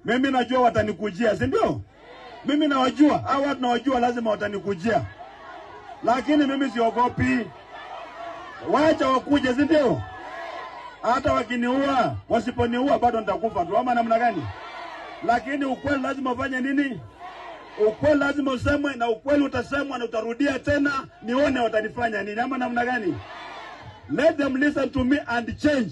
Mimi najua watanikujia, si ndio? Mimi nawajua, hao watu nawajua lazima watanikujia. Lakini mimi siogopi. Wacha wakuje, si ndio? Hata wakiniua, wasiponiua bado nitakufa tu, ama namna gani? Lakini ukweli lazima ufanye nini? Ukweli lazima usemwe, na ukweli utasemwa na utarudia tena, nione watanifanya nini, ama namna gani? Let them listen to me and change.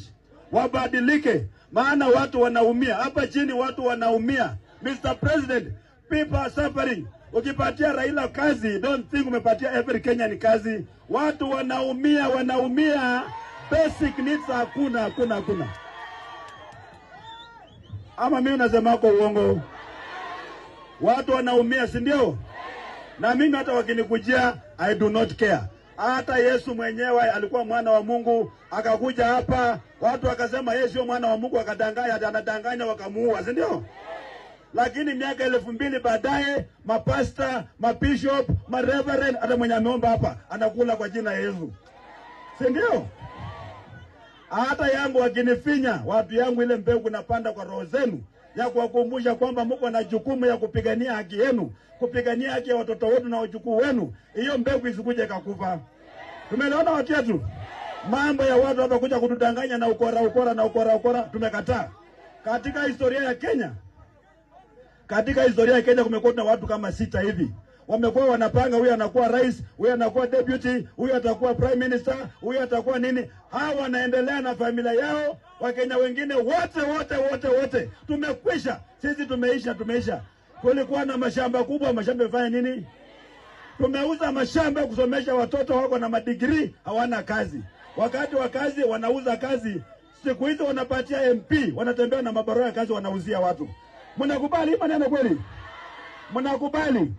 Wabadilike, maana watu wanaumia. Hapa chini watu wanaumia. Mr. President, people are suffering. Ukipatia Raila kazi, don't think umepatia every Kenyan kazi. Watu wanaumia. Basic needs hakuna. Ama mimi nasema kwa uongo? Watu wanaumia, si ndio? Na mimi hata wakinikujia, I do not care. Hata Yesu mwenyewe alikuwa mwana wa Mungu, akakuja hapa, watu wakasema yeye sio mwana wa Mungu, akadanganya, anadanganya, wakamuua, si ndio? Lakini miaka 2000 baadaye, mapasta, mabishop, mareverend, hata mwenye ameomba hapa anakula kwa jina la Yesu, si ndio? Hata yangu wakinifinya, watu yangu, ile mbegu napanda kwa roho zenu ya kuwakumbusha kwamba mko na jukumu ya kupigania haki yenu, kupigania haki ya watoto wetu na wajukuu wenu. Hiyo mbegu isikuje kakufa. Tumeona watu wetu, mambo ya watu hapa kuja kutudanganya na ukora, tumekataa. Katika historia ya Kenya kumekuwa na watu kama 6 hivi. Wamekuwa wanapanga, huyu anakuwa rais, huyu anakuwa deputy, huyu atakuwa prime minister, huyu atakuwa nini. Hawa wanaendelea na familia yao. Wakenya wengine wote tumekwisha. Sisi tumeisha. Kulikuwa na mashamba kubwa, mashamba yafanya nini? Tumeuza mashamba kusomesha watoto wako na madigrii, hawana kazi. Wakati wa kazi wanauza kazi. Siku hizo wanapatia MP, wanatembea na mabarua ya kazi, wanauzia watu. Mnakubali maneno kweli? Mnakubali?